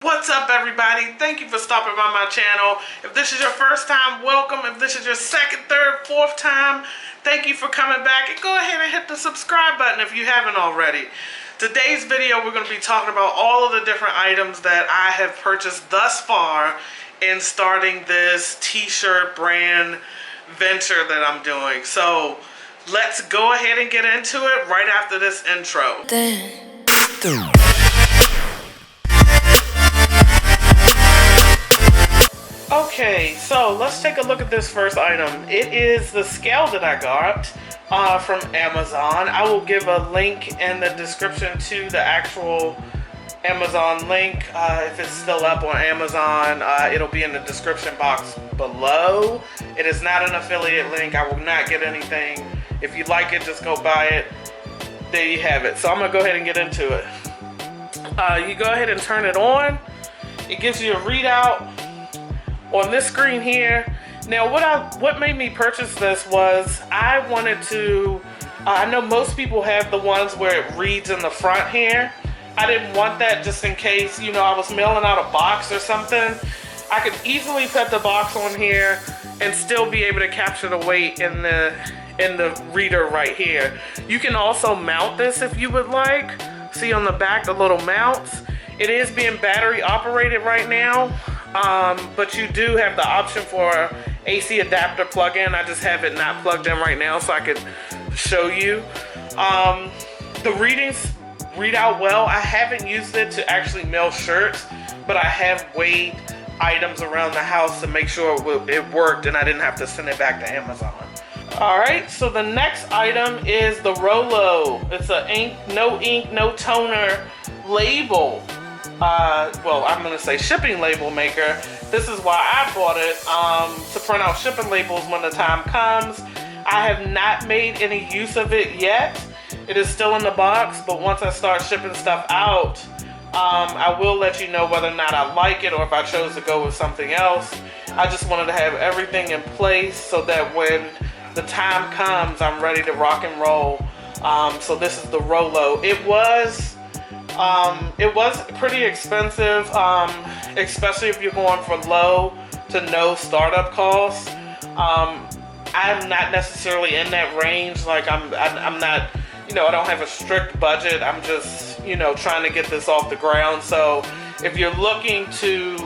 What's up, everybody? Thank you for stopping by my channel. If this is your first time, welcome. If this is your second, third, fourth time, thank you for coming back. And go ahead and hit the subscribe button if you haven't already. Today's video, we're going to be talking about all of the different items that I have purchased thus far in starting this t-shirt brand venture that I'm doing. So let's go ahead and get into it right after this intro. Okay, so let's take a look at this first item. It is the scale that I got from Amazon. I will give a link in the description to the actual Amazon link. If it's still up on Amazon, it'll be in the description box below. It is not an affiliate link. I will not get anything. If you like it, just go buy it. There you have it. So I'm going to go ahead and get into it. You go ahead and turn it on. It gives you a readout on this screen here. Now what made me purchase this was I wanted to, I know most people have the ones where it reads in the front here. I didn't want that just in case, you know, I was mailing out a box or something. I could easily put the box on here and still be able to capture the weight in the reader right here. You can also mount this if you would like. See on the back the little mounts. It is being battery operated right now. But you do have the option for AC adapter plug-in. I just have it not plugged in right now so I could show you. The readings read out well. I haven't used it to actually mail shirts, but I have weighed items around the house to make sure it worked and I didn't have to send it back to Amazon. Alright, so the next item is the Rolo. It's a no ink, no toner label. Well, I'm going to say shipping label maker. This is why I bought it, to print out shipping labels when the time comes. I have not made any use of it yet. It is still in the box, but once I start shipping stuff out, I will let you know whether or not I like it or if I chose to go with something else. I just wanted to have everything in place so that when the time comes, I'm ready to rock and roll. So this is the Rolo. It was pretty expensive, especially if you're going for low to no startup costs. I'm not necessarily in that range. Like I'm not, you know, I don't have a strict budget. I'm just, you know, trying to get this off the ground. So if you're looking to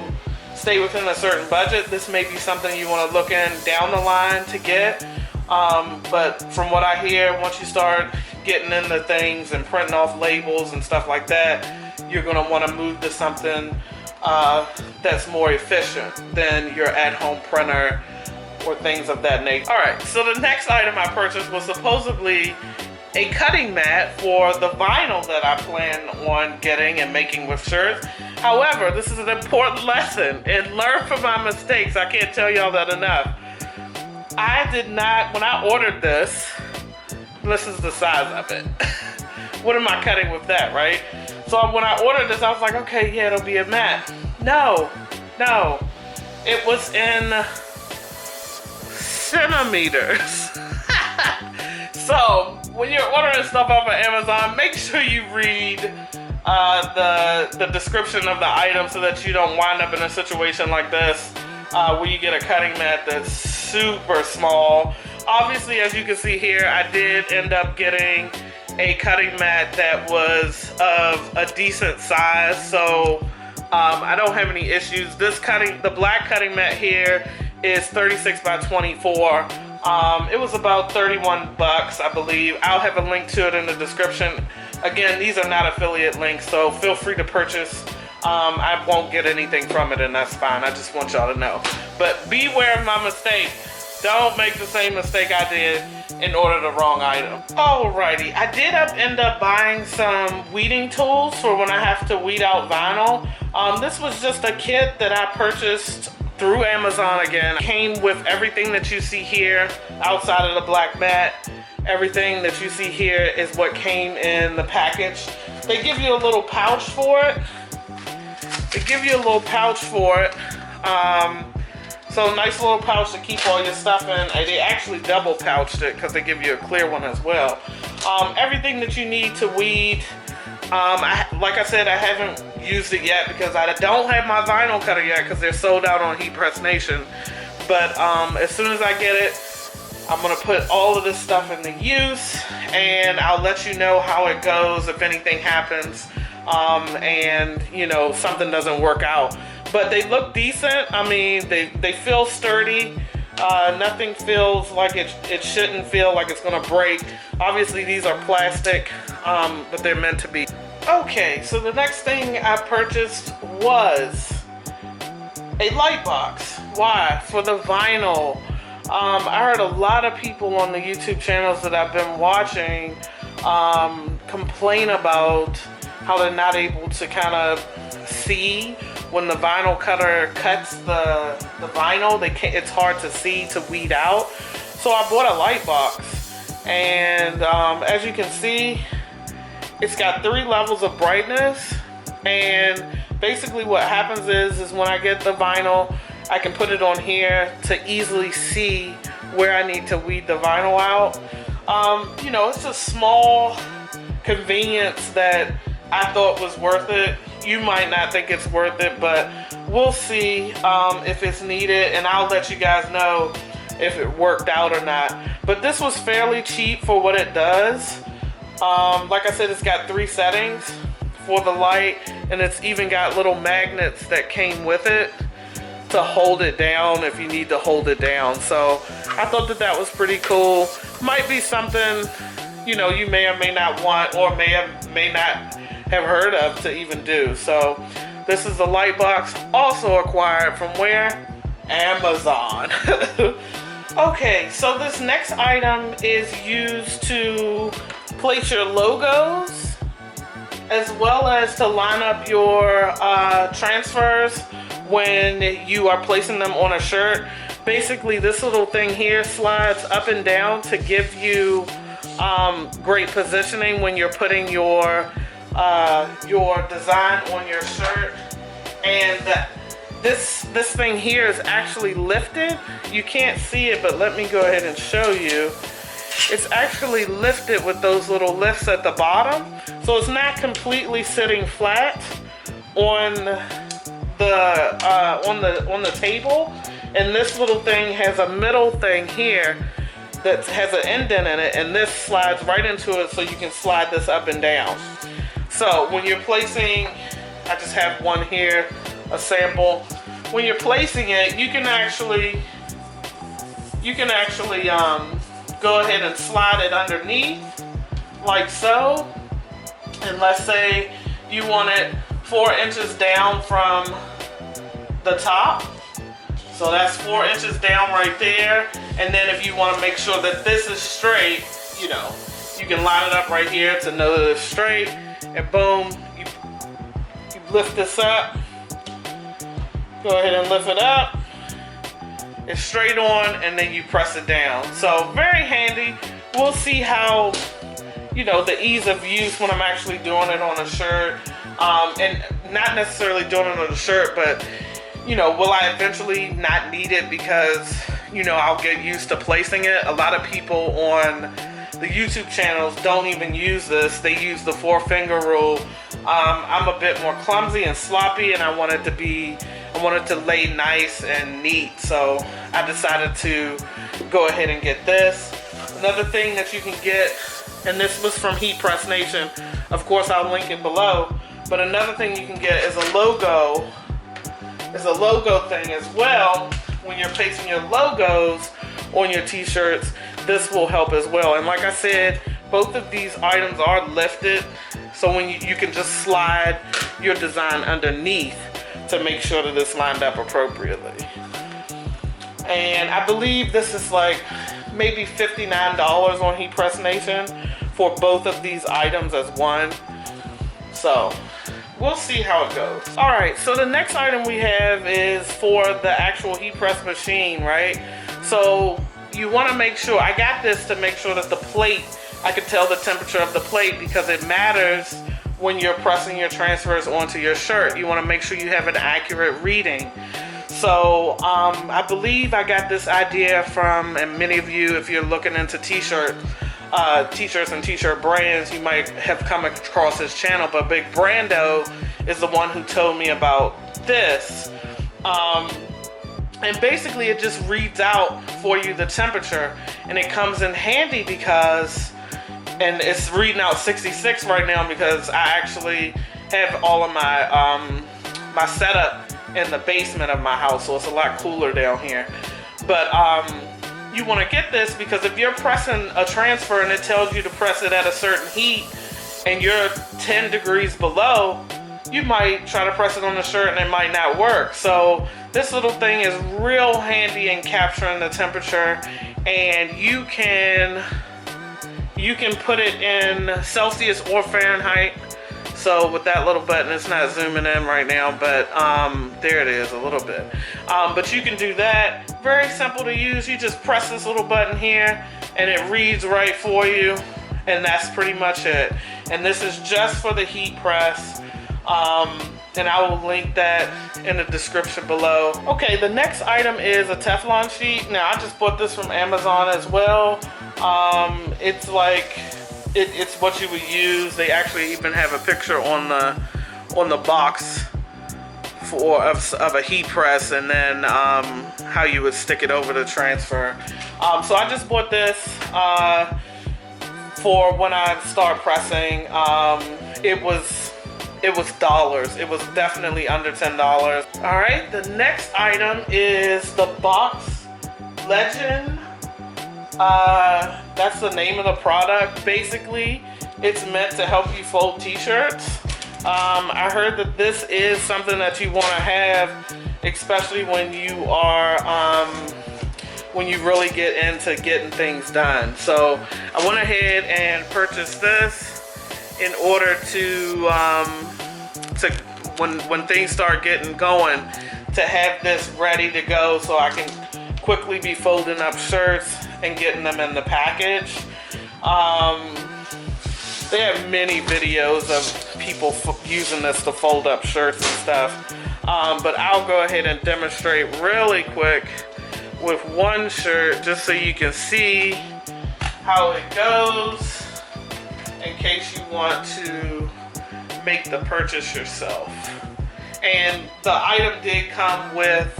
stay within a certain budget, this may be something you want to look in down the line to get. But from what I hear, once you start getting into things and printing off labels and stuff like that, you're going to want to move to something that's more efficient than your at-home printer or things of that nature. Alright, so the next item I purchased was supposedly a cutting mat for the vinyl that I plan on getting and making with shirts. However, this is an important lesson and learn from my mistakes. I can't tell y'all that enough. I did not, when I ordered this is the size of it. What am I cutting with that, right? So when I ordered this, I was like, okay, yeah, it'll be a mat. No. It was in centimeters. So when you're ordering stuff off of Amazon, make sure you read the description of the item so that you don't wind up in a situation like this where you get a cutting mat that's super small. Obviously, as you can see here, I did end up getting a cutting mat that was of a decent size, so I don't have any issues. The black cutting mat here is 36 by 24. It was about 31 bucks, I believe. I'll have a link to it in the description. Again, these are not affiliate links, so feel free to purchase. I won't get anything from it, and that's fine. I just want y'all to know. But beware of my mistake. Don't make the same mistake I did and order the wrong item. Alrighty, I did end up buying some weeding tools for when I have to weed out vinyl. This was just a kit that I purchased through Amazon again. It came with everything that you see here outside of the black mat. Everything that you see here is what came in the package. They give you a little pouch for it. So a nice little pouch to keep all your stuff in. They actually double pouched it because they give you a clear one as well. Everything that you need to weed. Like I said, I haven't used it yet because I don't have my vinyl cutter yet because they're sold out on Heat Press Nation. But as soon as I get it, I'm gonna put all of this stuff into use, and I'll let you know how it goes if anything happens, and you know, something doesn't work out. But they look decent. I mean, they feel sturdy. Nothing feels like it shouldn't feel like it's gonna break. Obviously these are plastic, but they're meant to be. Okay, so the next thing I purchased was a light box. Why? For the vinyl. I heard a lot of people on the YouTube channels that I've been watching complain about how they're not able to kind of see when the vinyl cutter cuts the vinyl. It's hard to see, to weed out. So I bought a light box, and as you can see, it's got 3 levels of brightness. And basically what happens is when I get the vinyl, I can put it on here to easily see where I need to weed the vinyl out. You know, it's a small convenience that I thought was worth it. You might not think it's worth it, but we'll see if it's needed, and I'll let you guys know if it worked out or not. But this was fairly cheap for what it does. Like I said, it's got 3 settings for the light, and it's even got little magnets that came with it to hold it down if you need to hold it down. So I thought that was pretty cool. Might be something, you know, you may or may not want, or may not have heard of to even do. So this is the light box, also acquired from where? Amazon. Okay, so this next item is used to place your logos, as well as to line up your transfers when you are placing them on a shirt. Basically, this little thing here slides up and down to give you great positioning when you're putting your design on your shirt. And this thing here is actually lifted. You can't see it, but let me go ahead and show you. It's actually lifted with those little lifts at the bottom, so it's not completely sitting flat on the table. And this little thing has a middle thing here that has an indent in it, and this slides right into it, so you can slide this up and down. So when you're placing, I just have one here, a sample. When you're placing it, you can actually go ahead and slide it underneath, like so. And let's say you want it 4 inches down from the top. So that's 4 inches down right there. And then if you want to make sure that this is straight, you know, you can line it up right here to know that it's straight. And boom, you lift this up. Go ahead and lift it up. It's straight on, and then you press it down. So very handy. We'll see how, you know, the ease of use when I'm actually doing it on a shirt. And not necessarily doing it on a shirt, but, you know, will I eventually not need it because, you know, I'll get used to placing it. A lot of people on the YouTube channels don't even use this. They use the 4-finger rule. I'm a bit more clumsy and sloppy, and I want it to lay nice and neat. So I decided to go ahead and get this. Another thing that you can get, and this was from Heat Press Nation. Of course, I'll link it below. But another thing you can get is a logo. Is a logo thing as well. When you're pasting your logos on your t-shirts, this will help as well. And like I said, both of these items are lifted, so when you can just slide your design underneath to make sure that it's lined up appropriately. And I believe this is like maybe $59 on Heat Press Nation for both of these items as one. So we'll see how it goes. All right, so the next item we have is for the actual heat press machine, right? So you want to make sure, I got this to make sure that the plate, I could tell the temperature of the plate, because it matters when you're pressing your transfers onto your shirt. You want to make sure you have an accurate reading. So I believe I got this idea from, and many of you, if you're looking into t-shirts, t-shirts and t-shirt brands, you might have come across his channel, but Big Brando is the one who told me about this. And basically it just reads out for you the temperature, and it comes in handy because, and it's reading out 66 right now because I actually have all of my my setup in the basement of my house, so it's a lot cooler down here. But you want to get this because if you're pressing a transfer and it tells you to press it at a certain heat and you're 10 degrees below, you might try to press it on the shirt and it might not work. So this little thing is real handy in capturing the temperature, and you can put it in Celsius or Fahrenheit. So with that little button, it's not zooming in right now, but there it is a little bit. But you can do that. Very simple to use. You just press this little button here and it reads right for you, and that's pretty much it. And this is just for the heat press. And I will link that in the description below. Okay, the next item is a Teflon sheet. Now I just bought this from Amazon as well. It's like it's what you would use. They actually even have a picture on the box of a heat press, and then how you would stick it over the transfer. So I just bought this for when I start pressing. It was dollars. It was definitely under $10. All right, the next item is the Box Legend. That's the name of the product. Basically, it's meant to help you fold t-shirts. I heard that this is something that you want to have, especially when you are when you really get into getting things done. So I went ahead and purchased this in order to when things start getting going, to have this ready to go so I can quickly be folding up shirts and getting them in the package. They have many videos of people using this to fold up shirts and stuff, but I'll go ahead and demonstrate really quick with one shirt just so you can see how it goes, in case you want to make the purchase yourself. And the item did come with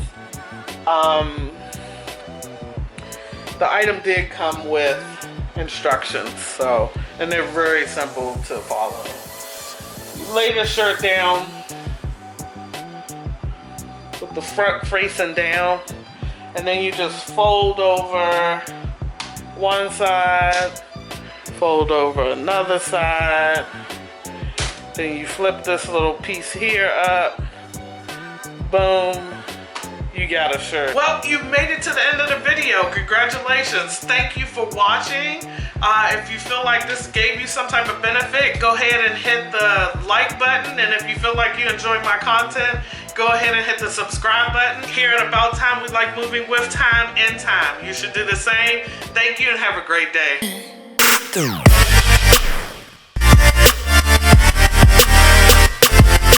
instructions, so, and they're very simple to follow. You lay the shirt down with the front facing down, and then you just fold over one side, fold over another side, then you flip this little piece here up, boom, you got a shirt. Well, you made it to the end of the video. Congratulations. Thank you for watching. If you feel like this gave you some type of benefit, go ahead and hit the like button. And if you feel like you enjoyed my content, go ahead and hit the subscribe button. Here at About Time, we like moving with time in time. You should do the same. Thank you and have a great day.